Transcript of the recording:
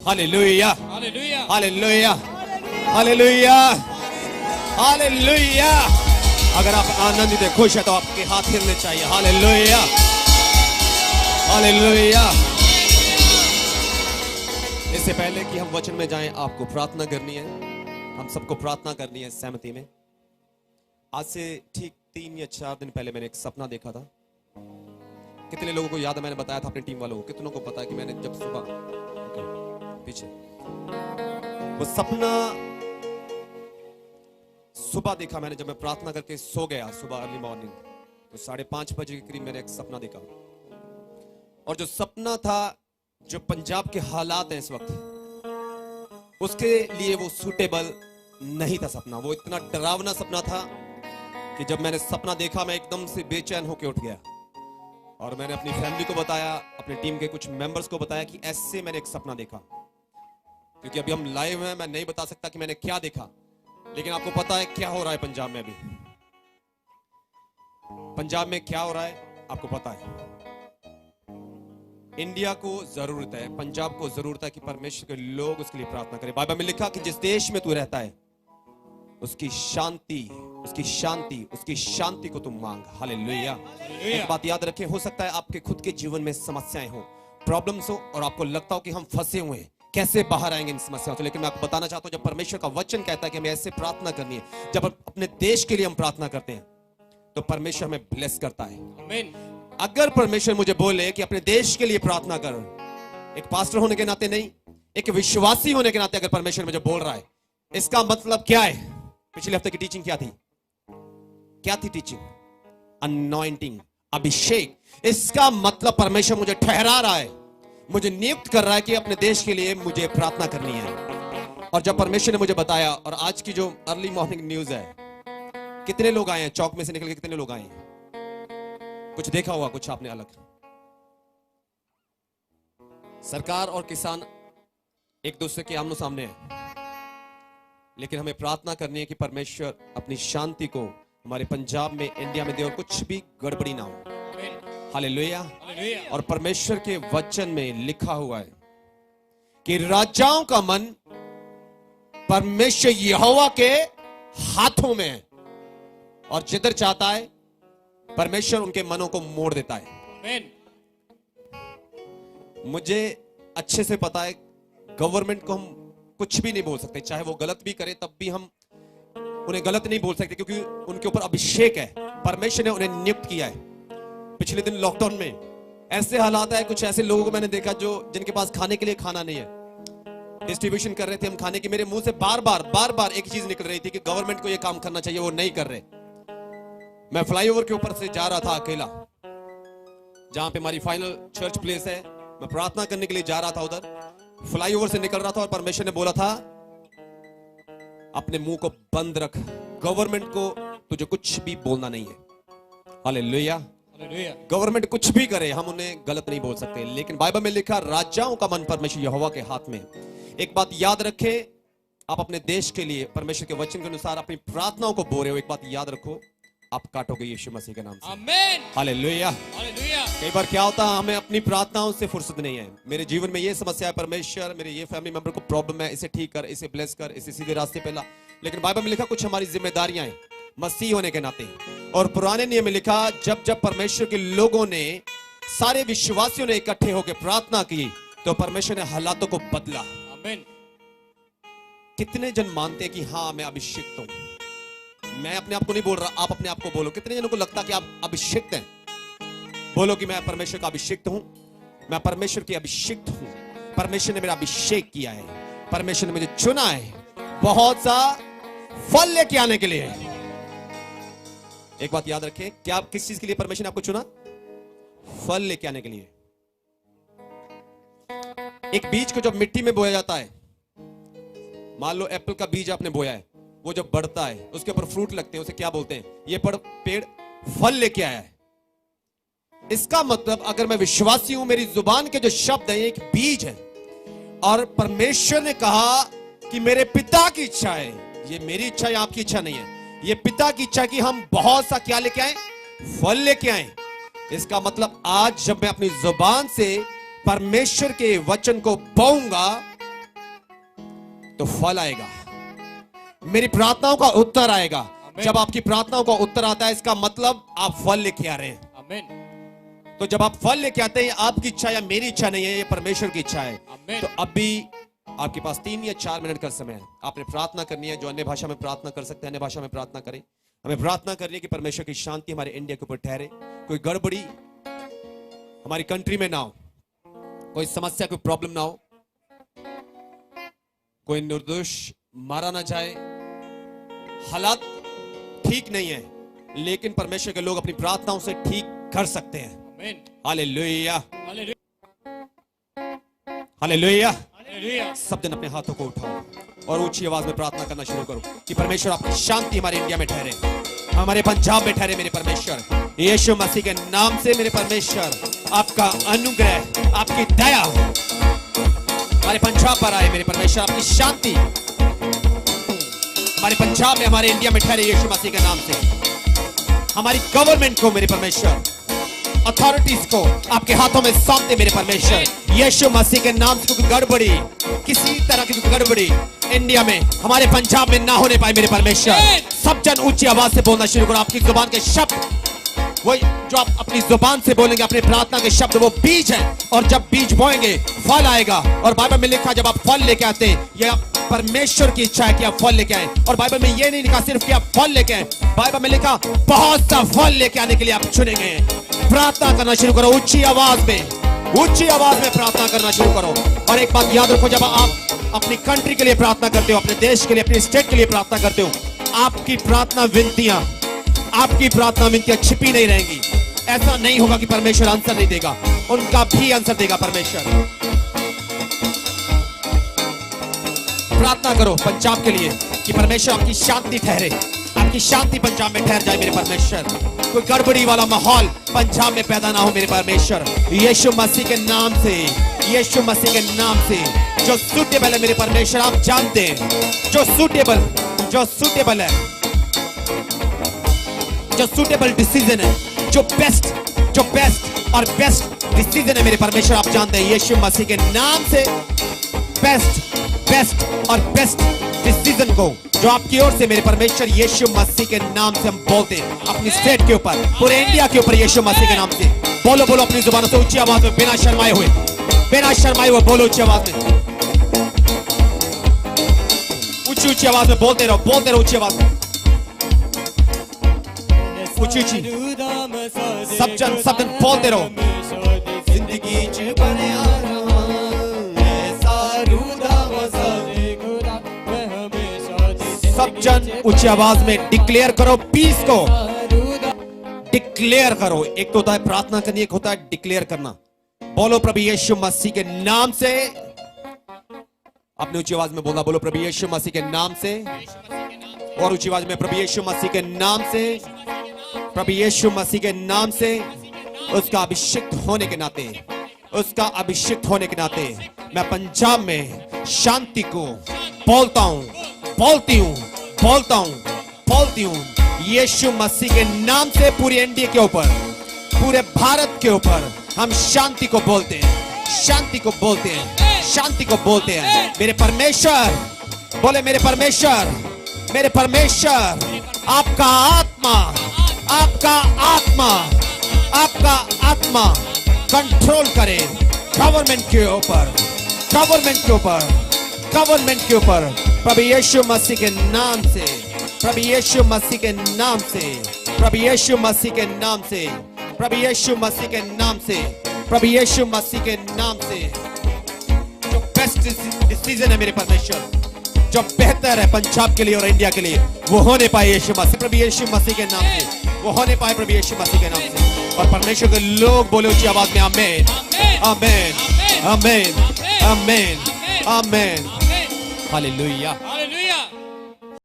Hallelujah, hallelujah, hallelujah, hallelujah, hallelujah. अगर आप आनंदित है, खुश है तो आपके हाथ हिलने चाहिए। Hallelujah, hallelujah. इससे पहले कि हम वचन में जाएं, आपको प्रार्थना करनी है। हम सबको प्रार्थना करनी है सहमति में। आज से ठीक 3 या 4 दिन पहले मैंने एक सपना देखा था। कितने लोगों को याद है? मैंने बताया था अपनी टीम वालों को। कितनों को पता है कि मैंने जब सुबह पीछे वो सपना सुबह देखा मैंने, जब मैं प्रार्थना करके सो गया सुबह अर्ली मॉर्निंग, तो 5:30 बजे के करीब मैंने एक सपना देखा। और जो सपना था, जो पंजाब के हालात हैं इस वक्त, उसके लिए वो सूटेबल नहीं था सपना। वो इतना डरावना सपना था कि जब मैंने सपना देखा, मैं एकदम से बेचैन होकर उठ गया। और मैंने अपनी फैमिली को बताया, अपनी टीम के कुछ मेंबर्स को बताया कि ऐसे मैंने एक सपना देखा। क्योंकि अभी हम लाइव हैं, मैं नहीं बता सकता कि मैंने क्या देखा, लेकिन आपको पता है क्या हो रहा है पंजाब में। अभी पंजाब में क्या हो रहा है आपको पता है। इंडिया को जरूरत है, पंजाब को जरूरत है कि परमेश्वर के लोग उसके लिए प्रार्थना करें। बाइबल में लिखा कि जिस देश में तू रहता है, उसकी शांति, उसकी शांति, उसकी शांति को तुम मांग। हालेलुया। एक बात याद रखें, हो सकता है आपके खुद के जीवन में समस्याएं हो, प्रॉब्लम्स हो, और आपको लगता हो कि हम फंसे हुए हैं, कैसे बाहर आएंगे इन समस्याओं से। लेकिन मैं आपको बताना चाहता हूं, जब परमेश्वर का वचन कहता है कि हमें ऐसे प्रार्थना करनी है, जब अपने देश के लिए हम प्रार्थना करते हैं, तो परमेश्वर हमें ब्लेस करता है। आमीन। अगर परमेश्वर मुझे बोले कि अपने देश के लिए प्रार्थना कर, एक पास्टर होने के नाते नहीं, एक विश्वासी होने के नाते अगर परमेश्वर मुझे बोल रहा है, इसका मतलब क्या है? पिछले हफ्ते की टीचिंग क्या थी? क्या थी टीचिंग? अनॉइंटिंग, अभिषेक। इसका मतलब परमेश्वर मुझे ठहरा रहा है, मुझे नियुक्त कर रहा है कि अपने देश के लिए मुझे प्रार्थना करनी है। और जब परमेश्वर ने मुझे बताया, और आज की जो अर्ली मॉर्निंग न्यूज है, कितने लोग आए हैं चौक में से निकल के? कितने लोग आए हैं? कुछ देखा होगा, कुछ आपने अलग। सरकार और किसान एक दूसरे के आमने सामने है, लेकिन हमें प्रार्थना करनी है कि परमेश्वर अपनी शांति को हमारे पंजाब में, इंडिया में दे, और कुछ भी गड़बड़ी ना हो। हालेलुया। और परमेश्वर के वचन में लिखा हुआ है कि राजाओं का मन परमेश्वर यहोवा के हाथों में है, और जिधर चाहता है परमेश्वर उनके मनों को मोड़ देता है। मुझे अच्छे से पता है, गवर्नमेंट को हम कुछ भी नहीं बोल सकते, चाहे वो गलत भी करे तब भी हम उन्हें गलत नहीं बोल सकते, क्योंकि उनके ऊपर अभिषेक है, परमेश्वर ने उन्हें नियुक्त किया है। पिछले दिन लॉकडाउन में ऐसे हालात है, कुछ ऐसे लोगों को मैंने देखा जो जिनके पास खाने के लिए खाना नहीं है, डिस्ट्रीब्यूशन कर रहे थे हम खाने की। मेरे मुंह से बार बार एक चीज निकल रही थी कि गवर्नमेंट को ये काम करना चाहिए, वो नहीं कर रहे। मैं फ्लाईओवर के ऊपर से जा रहा था अकेला, जहां पे हमारी फाइनल चर्च प्लेस है। मैं प्रार्थना करने के लिए जा रहा था, उधर फ्लाईओवर से निकल रहा था, और परमेश्वर ने बोला था अपने मुंह को बंद रख, गवर्नमेंट को तुझे कुछ भी बोलना नहीं है। हालेलुया। गवर्नमेंट कुछ भी करे, हम उन्हें गलत नहीं बोल सकते, लेकिन बाइबल में लिखा राजाओं का मन परमेश्वर यहोवा के हाथ में। एक बात याद रखें, आप अपने देश के लिए परमेश्वर के वचन के अनुसार अपनी प्रार्थनाओं को बो रहे हो, एक बात याद रखो, आप काटोगे यीशु मसीह के नाम से। आमीन। हालेलुया। हालेलुया। कई बार क्या होता है, हमें अपनी प्रार्थनाओं से फुर्सत नहीं है। मेरे जीवन में ये समस्या है, परमेश्वर मेरे ये फैमिली मेंबर को प्रॉब्लम है, इसे ठीक कर, इसे ब्लेस कर, इसे सीधे रास्ते पे ला। लेकिन बाइबल में लिखा कुछ हमारी जिम्मेदारियां हैं मसीह होने के नाते। और पुराने नियम में लिखा, जब जब परमेश्वर के लोगों ने, सारे विश्वासियों ने इकट्ठे होकर प्रार्थना की, तो परमेश्वर ने हालातों को बदला। आमीन। कितने जन मानते हैं कि हाँ मैं अभिषिक्त हूं? मैं अपने आप को नहीं बोल रहा, आप अपने आप को बोलो। कितने जनों को लगता है कि आप अभिषिक्त हैं? बोलो कि मैं परमेश्वर का अभिषिक्त हूं, मैं परमेश्वर की अभिषिक्त हूं। परमेश्वर ने मेरा अभिषेक किया है, परमेश्वर ने मुझे चुना है बहुत सा फल लेके आने के लिए। एक बात याद रखें, क्या किस चीज के लिए परमेश्वर ने आपको चुना? फल लेके आने के लिए। एक बीज को जब मिट्टी में बोया जाता है, मान लो एप्पल का बीज आपने बोया है, वो जब बढ़ता है उसके ऊपर फ्रूट लगते हैं, उसे क्या बोलते हैं? ये पेड़ फल लेके आया है। इसका मतलब अगर मैं विश्वासी हूं, मेरी जुबान के जो शब्द हैं एक बीज है, और परमेश्वर ने कहा कि मेरे पिता की इच्छा है, ये मेरी इच्छा है, आपकी इच्छा नहीं है, ये पिता की इच्छा कि हम बहुत सा क्या लेके आए? फल लेके आए। इसका मतलब आज जब मैं अपनी जुबान से परमेश्वर के वचन को बोऊंगा, तो फल आएगा, मेरी प्रार्थनाओं का उत्तर आएगा। जब आपकी प्रार्थनाओं का उत्तर आता है, इसका मतलब आप फल लेके आ रहे हैं। आमीन। तो जब आप फल लेके आते हैं, आपकी इच्छा या मेरी इच्छा नहीं है, ये परमेश्वर की इच्छा है। आमीन। तो अभी आपके पास 3 या 4 मिनट का समय है, आपने प्रार्थना करनी है। जो अन्य भाषा में प्रार्थना कर सकते हैं, अन्य भाषा में प्रार्थना करें। हमें प्रार्थना करनी है कि परमेश्वर की शांति हमारे इंडिया के ऊपर ठहरे, कोई गड़बड़ी हमारी कंट्री में ना हो, कोई समस्या, कोई प्रॉब्लम ना हो, कोई निर्दोष मारा ना जाए। हालात ठीक नहीं है, लेकिन परमेश्वर के लोग अपनी प्रार्थनाओं से ठीक कर सकते हैं। आमीन। Hallelujah, hallelujah. हालेलुया। हालेलुया। सब जन अपने हाथों को उठाओ और ऊंची आवाज में प्रार्थना करना शुरू करो कि परमेश्वर आपकी शांति हमारे इंडिया में ठहरे, हमारे पंजाब में ठहरे। मेरे परमेश्वर यीशु मसीह के नाम से मेरे परमेश्वर, आपका अनुग्रह, आपकी दया हमारे पंजाब पर आए। मेरे परमेश्वर आपकी शांति हमारे पंजाब में, हमारे इंडिया में ठहरे यीशु मसीह के नाम से। हमारी गवर्नमेंट को मेरे परमेश्वर, अथॉरिटीज को आपके हाथों में सौंपते मेरे परमेश्वर यीशु मसीह के नाम से। क्योंकि गड़बड़ी, किसी तरह की गड़बड़ी इंडिया में, हमारे पंजाब में ना होने पाए मेरे परमेश्वर। सब जन ऊंची आवाज से बोलना शुरू करो। आपकी जुबान के शब्द, वो जो आप अपनी जुबान से बोलेंगे, अपने प्रार्थना के शब्द, वो बीज है। और जब बीज बोएंगे, फल आएगा। और बाइबल में लिखा, जब आप फल लेके आते हैं, यह परमेश्वर की इच्छा है कि आप फल लेके आए। और बाइबल में यह नहीं लिखा सिर्फ कि आप फल लेके आए, बाइबल में लिखा बहुत सा फल लेके आने के लिए आप चुने गए हैं। प्रार्थना करना शुरू करो ऊंची आवाज में, ऊंची आवाज में प्रार्थना करना शुरू करो। और एक बात याद रखो, जब आप अपनी कंट्री के लिए प्रार्थना करते हो, अपने देश के लिए, अपने स्टेट के लिए प्रार्थना करते हो, आपकी प्रार्थना विनतियां, आपकी प्रार्थना विनतियां छिपी नहीं रहेंगी। ऐसा नहीं होगा कि परमेश्वर आंसर नहीं देगा, उनका भी आंसर देगा परमेश्वर। प्रार्थना करो पंजाब के लिए कि परमेश्वर आपकी शांति ठहरे, आपकी शांति पंजाब में ठहर जाए मेरे परमेश्वर। कोई गड़बड़ी वाला माहौल पंजाब में पैदा ना हो मेरे परमेश्वर यीशु मसीह के नाम से, यीशु मसीह के नाम से। जो सूटेबल है मेरे परमेश्वर, आप जानते हैं, जो सूटेबल है, जो सूटेबल डिसीजन है, जो बेस्ट और बेस्ट डिसीजन है मेरे परमेश्वर, आप जानते हैं यीशु मसीह के नाम से। बेस्ट और बेस्ट डिसीजन को जो आपकी ओर से मेरे परमेश्वर यीशु मसीह के नाम से हम बोलते हैं, अपनी स्टेट के ऊपर, पूरे इंडिया के ऊपर यीशु मसीह के नाम से। बोलो बोलो अपनी जुबानों से ऊंची आवाज में, बिना शर्माए हुए बोलो ऊंची आवाज में, ऊंची आवाज में बोलते रहो ऊंची आवाज में, ऊंची सब जन बोलते रहो। जिंदगी च बनया सब जन ऊंची आवाज में डिक्लेयर करो पीस को, डिक्लेयर करो। एक तो होता है प्रार्थना करनी, एक होता है डिक्लेयर करना। बोलो प्रभु यीशु मसीह के नाम से, अपनी ऊंची आवाज में बोलना, बोलो प्रभु यीशु मसीह के नाम से, और ऊंची आवाज में प्रभु यीशु मसीह के नाम से, प्रभु यीशु मसीह के नाम से। उसका अभिषेक होने के नाते, उसका अभिषेक होने के नाते मैं पंजाब में शांति को बोलता हूं, बोलती हूं यीशु मसीह के नाम से। पूरी इंडिया के ऊपर, पूरे भारत के ऊपर हम शांति को बोलते हैं, शांति को बोलते हैं, शांति को बोलते हैं। मेरे परमेश्वर, बोले मेरे परमेश्वर, मेरे परमेश्वर, आपका आत्मा, आपका आत्मा, आपका आत्मा कंट्रोल करे गवर्नमेंट के ऊपर, गवर्नमेंट के ऊपर, गवर्नमेंट के ऊपर। प्रभु यीशु मसीह के नाम से, प्रभु यीशु मसीह के नाम से, प्रभु यीशु मसीह के नाम से, प्रभु यीशु मसीह के नाम से, प्रभु यीशु मसीह के नाम से। जो बेस्ट डिसीजन है मेरे परमेश्वर, जो बेहतर है पंजाब के लिए और इंडिया के लिए, वो होने पाए यीशु मसीह, प्रभु यीशु मसीह के नाम से, वो होने पाए प्रभु यीशु मसीह के नाम से। और परमेश्वर के लोग बोले ऊंची आवाज में आमेन, आमेन, आमेन, आमेन, आमेन। हालेलुया।